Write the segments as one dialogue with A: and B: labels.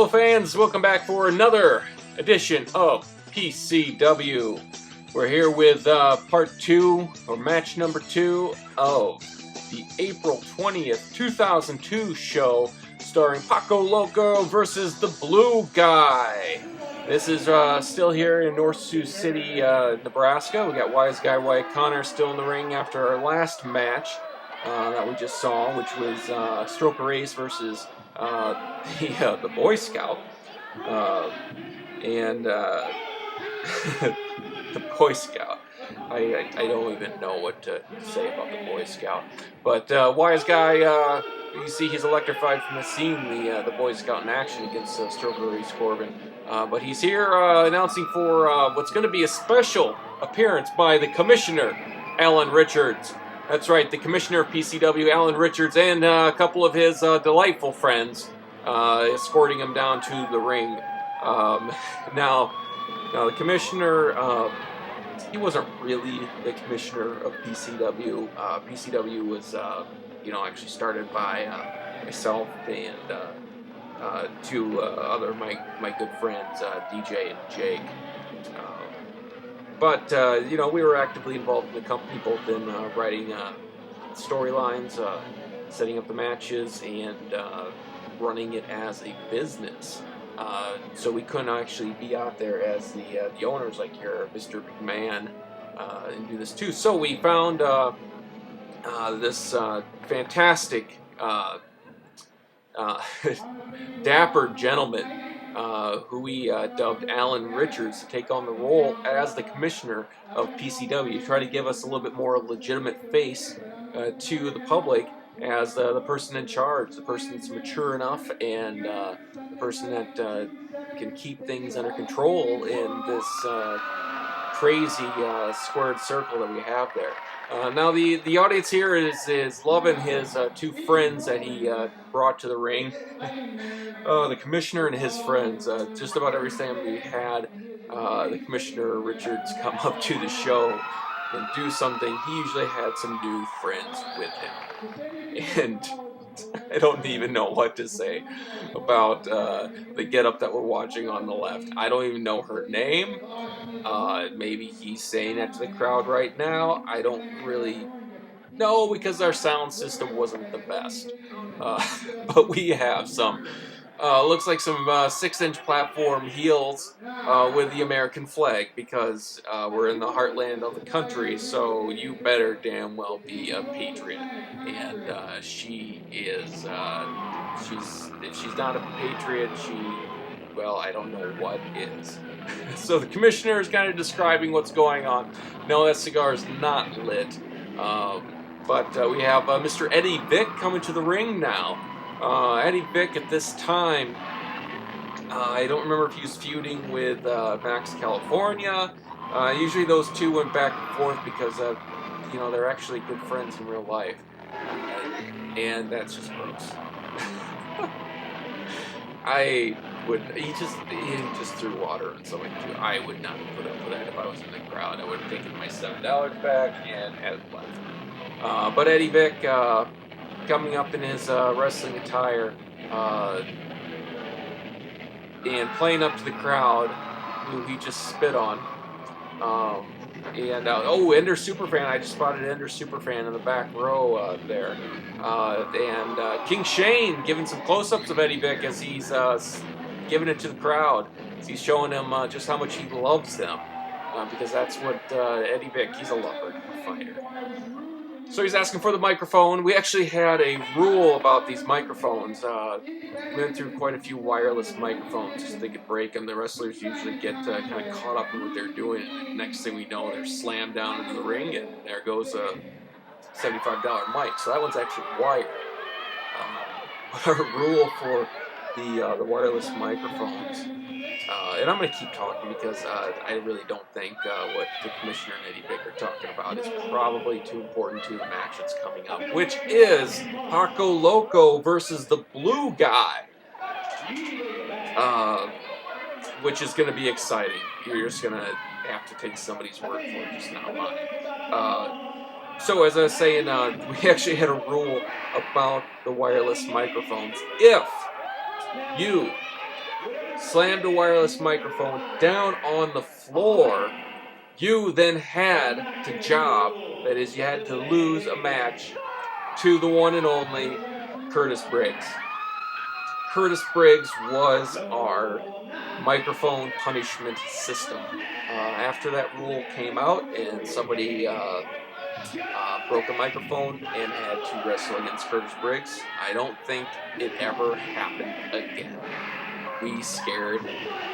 A: Hello fans, welcome back for another edition of PCW. We're here with part 2, or match number 2 of the April 20th, 2002 show starring Paco Loco versus the Blue Guy. This is still here in North Sioux City, Nebraska. We got Wise Guy Wyatt Connor still in the ring after our last match that we just saw, which was Stroker Ace versus the Boy Scout. The Boy Scout. I don't even know what to say about the Boy Scout. But Wise Guy, you see he's electrified from the scene, the Boy Scout in action against Stroker Ace Corbin. But he's here announcing for what's going to be a special appearance by the Commissioner, Alan Richards. That's right, the Commissioner of PCW, Alan Richards, and a couple of his delightful friends escorting him down to the ring. Now the Commissioner, he wasn't really the Commissioner of PCW. PCW was, actually started by myself and two other my good friends, DJ and Jake. But we were actively involved in the company, both in writing storylines, setting up the matches, and running it as a business. So we couldn't actually be out there as the owners, like your Mr. McMahon, and do this too. So we found this fantastic, dapper gentleman who we dubbed Alan Richards to take on the role as the Commissioner of PCW, try to give us a little bit more legitimate face to the public as the person in charge, the person that's mature enough, and the person that can keep things under control in this crazy squared circle that we have there. Now the audience here is loving his two friends that he brought to the ring. The Commissioner and his friends. Just about every time we had the Commissioner Richards come up to the show and do something, he usually had some new friends with him. And I don't even know what to say about the getup that we're watching on the left. I don't even know her name. Maybe he's saying that to the crowd right now. I don't really know, because our sound system wasn't the best. But we have some, looks like some 6-inch platform heels with the American flag, because we're in the heartland of the country, so you better damn well be a patriot. And she is, if she's not a patriot, I don't know what is. So the Commissioner is kind of describing what's going on. No, that cigar is not lit. But we have Mr. Eddie Vick coming to the ring now. Eddie Vick at this time, I don't remember if he was feuding with Max California. Usually those two went back and forth because, they're actually good friends in real life. And that's just gross. He just threw water on somebody too. I would not have put up with that if I was in the crowd. I would have taken my $7 back and had it left. But Eddie Vick, coming up in his wrestling attire, and playing up to the crowd, who he just spit on. Ender Superfan, I just spotted Ender Superfan in the back row there. And King Shane giving some close-ups of Eddie Vick as he's giving it to the crowd. He's showing them just how much he loves them. Because that's what Eddie Vick, he's a lover, a fighter. So he's asking for the microphone. We actually had a rule about these microphones. We went through quite a few wireless microphones so they could break them. The wrestlers usually get kind of caught up in what they're doing. And next thing we know, they're slammed down into the ring, and there goes a $75 mic. So that one's actually wired. Our rule for the wireless microphones. And I'm going to keep talking because I really don't think what the Commissioner and Eddie Vick are talking about is probably too important to the match that's coming up, which is Paco Loco versus the Blue Guy, which is going to be exciting. You're just going to have to take somebody's word for it, just not mine. So as I was saying, we actually had a rule about the wireless microphones. If you slammed a wireless microphone down on the floor, you then had to job, that is, you had to lose a match to the one and only Curtis Briggs. Curtis Briggs was our microphone punishment system. After that rule came out and somebody broke a microphone and had to wrestle against Curtis Briggs, I don't think it ever happened again. We scared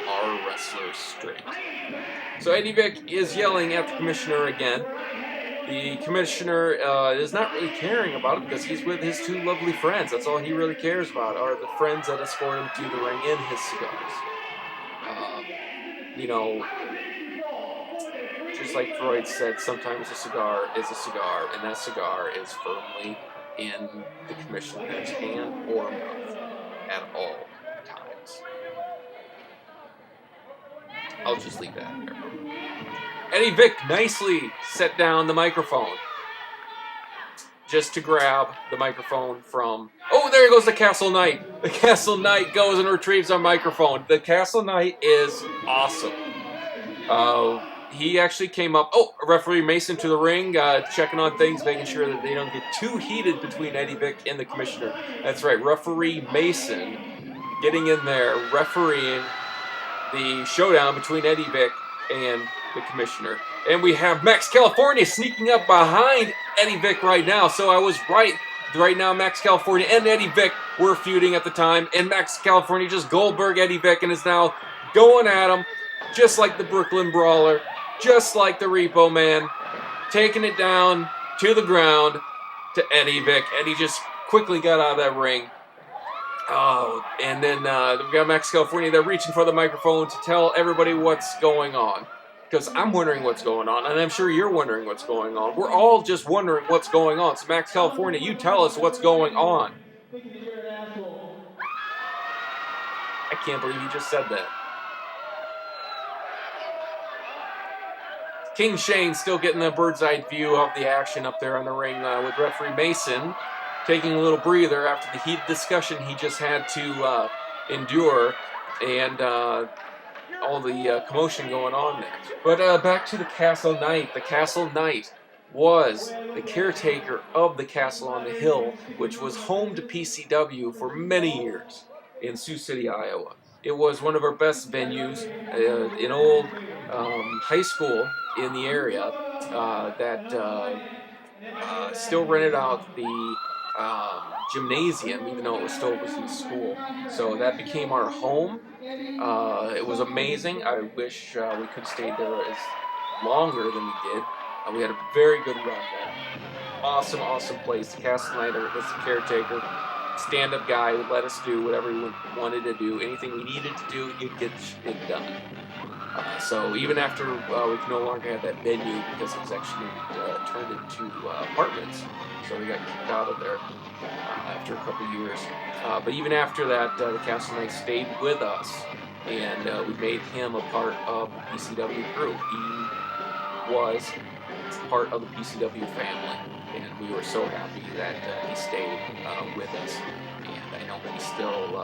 A: our wrestlers straight. So Eddie Vick is yelling at the commissioner again. The commissioner is not really caring about it because he's with his two lovely friends. That's all he really cares about, are the friends that escort him to the ring in his cigars. You know, just like Freud said, sometimes a cigar is a cigar, and that cigar is firmly in the commissioner's hand or mouth at all times. I'll just leave that there. Eddie Vick nicely set down the microphone just to grab the microphone from... Oh, there goes the Castle Knight. The Castle Knight goes and retrieves our microphone. The Castle Knight is awesome. He actually came up... Oh, referee Mason to the ring, checking on things, making sure that they don't get too heated between Eddie Vick and the commissioner. That's right, referee Mason getting in there, refereeing the showdown between Eddie Vick and the commissioner. And we have Max California sneaking up behind Eddie Vick right now. So I was right. Right now, Max California and Eddie Vick were feuding at the time. And Max California just Goldberg Eddie Vick and is now going at him just like the Brooklyn Brawler, just like the Repo Man, taking it down to the ground to Eddie Vick. Eddie just quickly got out of that ring. Oh, and then we got Max California there reaching for the microphone to tell everybody what's going on. Because I'm wondering what's going on, and I'm sure you're wondering what's going on. We're all just wondering what's going on. So Max California, you tell us what's going on. I can't believe you just said that. King Shane still getting a bird's eye view of the action up there on the ring with referee Mason taking a little breather after the heated discussion he just had to endure, and all the commotion going on there. But back to the Castle Knight. The Castle Knight was the caretaker of the castle on the hill, which was home to PCW for many years in Sioux City, Iowa. It was one of our best venues, an old high school in the area that still rented out the gymnasium, even though it was still was in school. So that became our home. It was amazing. I wish we could have stayed there as longer than we did. We had a very good run there. Awesome, awesome place. The Castle Knight was the caretaker, stand-up guy, would let us do whatever we wanted to do. Anything we needed to do, he'd get it done. So even after we could no longer have that venue because it was actually turned into apartments, so we got kicked out of there after a couple years. But even after that, the Castle Knight stayed with us, and we made him a part of the PCW crew. He was part of the PCW family, and we were so happy that he stayed with us. And I know that he's still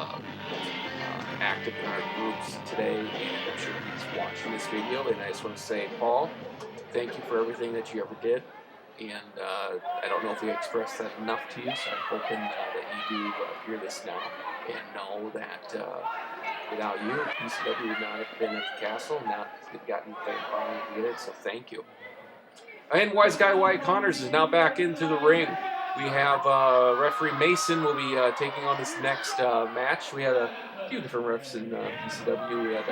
A: active in our groups today, and I'm sure he's watching this video. And I just want to say, Paul, thank you for everything that you ever did. And I don't know if we expressed that enough to you, so I'm hoping that you do hear this now and know that without you, PCW would not have been at the castle, not have gotten far to get it, so thank you. And Wise Guy Wyatt Connors is now back into the ring. We have referee Mason will be taking on this next match. We had a few different refs in PCW. We had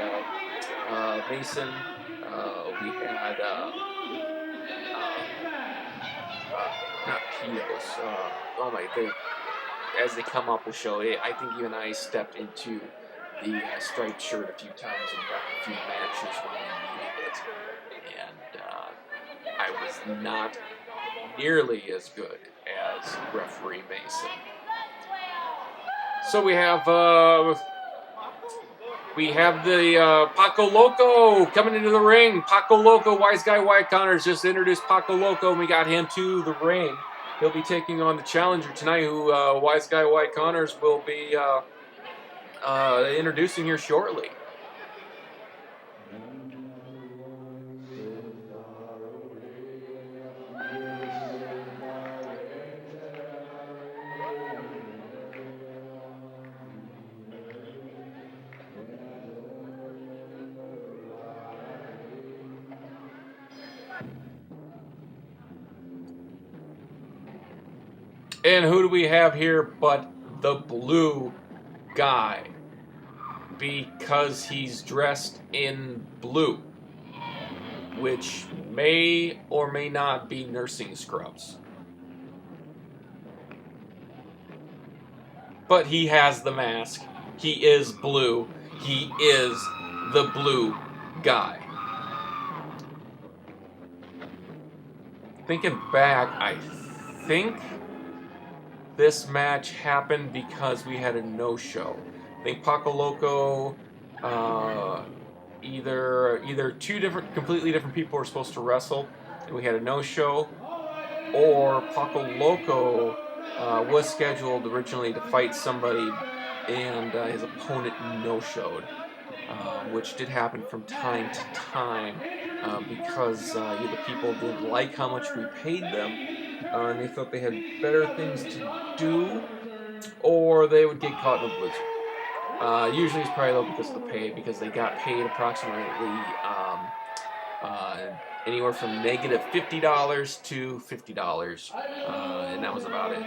A: Mason, we had not Pios. Oh my! As they come up, will show. I think you and I stepped into the striped shirt a few times and got a few matches when we needed it, and I was not nearly as good as referee Mason. So we have the Paco Loco coming into the ring. Paco Loco, Wise Guy Wyatt Connors just introduced Paco Loco, and we got him to the ring. He'll be taking on the challenger tonight, who Wise Guy Wyatt Connors will be introducing here shortly. And who do we have here but the blue guy? Because he's dressed in blue, which may or may not be nursing scrubs. But he has the mask. He is blue. He is the blue guy. Thinking back, I think this match happened because we had a no-show. I think Paco Loco, either two completely different people were supposed to wrestle, and we had a no-show, or Paco Loco was scheduled originally to fight somebody, and his opponent no-showed, which did happen from time to time because either people didn't like how much we paid them, and they thought they had better things to do, or they would get caught in a blizzard. Usually it's probably though because of the pay, because they got paid approximately anywhere from -$50 to $50, and that was about it.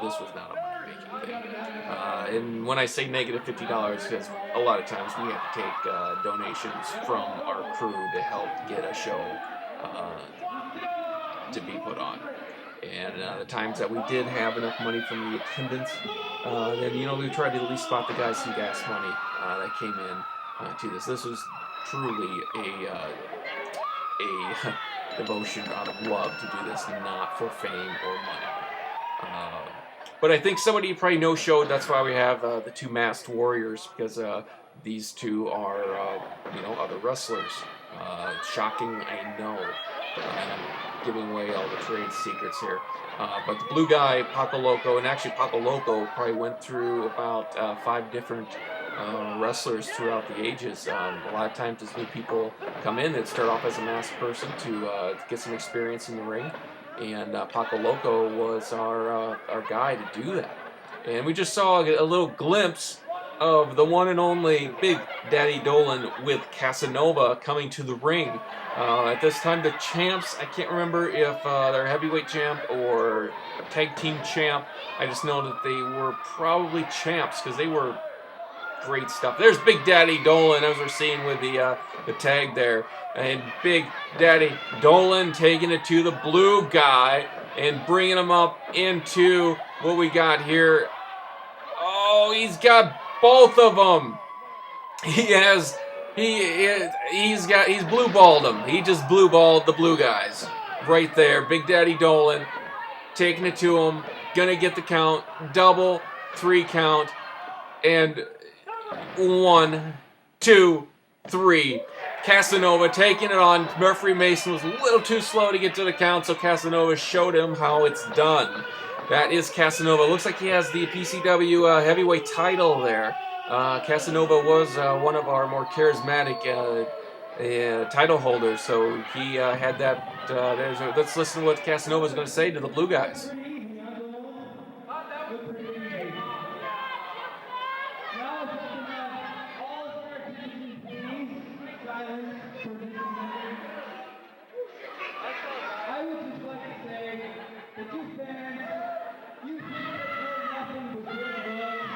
A: This was not a money-making thing. And when I say -$50, because a lot of times we have to take donations from our crew to help get a show to be put on. And the times that we did have enough money from the attendance, then we tried to at least spot the guys some gas money that came in to this. This was truly a devotion out of love to do this, not for fame or money. But I think somebody probably no-showed. That's why we have the two masked warriors, because these two are other wrestlers. Shocking, I know. I'm giving away all the trade secrets here. But the blue guy, Paco Loco, and actually Paco Loco probably went through about 5 different wrestlers throughout the ages. A lot of times as new people come in, that start off as a masked person to get some experience in the ring. And Paco Loco was our guy to do that. And we just saw a little glimpse of the one and only Big Daddy Dolan with Casanova coming to the ring. At this time, the champs, I can't remember if they're heavyweight champ or tag team champ. I just know that they were probably champs because they were great stuff. There's Big Daddy Dolan, as we're seeing with the tag there. And Big Daddy Dolan taking it to the blue guy and bringing him up into what we got here. Oh, he's got both of them. He's blue balled them. He just blue balled the blue guys right there. Big Daddy Dolan taking it to him, gonna get the count, double 3 count, and 1, 2, 3. Casanova taking it on. Murphy Mason was a little too slow to get to the count, so Casanova showed him how it's done. That is Casanova. Looks like he has the PCW heavyweight title there. Casanova was one of our more charismatic title holders, so he had that. Let's listen to what Casanova's going to say to the blue guys.
B: I would just like to say that you fans, you think that we're nothing but good love.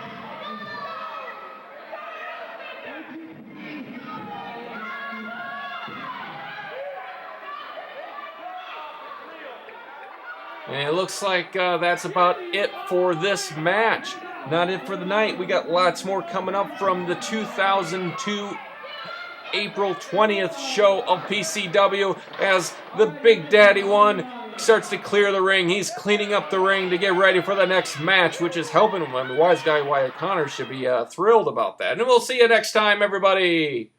A: And it looks like that's about it for this match. Not it for the night. We got lots more coming up from the 2002 April 20th show of PCW as the Big Daddy one starts to clear the ring. He's cleaning up the ring to get ready for the next match, which is helping him. I mean, wise guy Wyatt Connor should be thrilled about that. And we'll see you next time, everybody.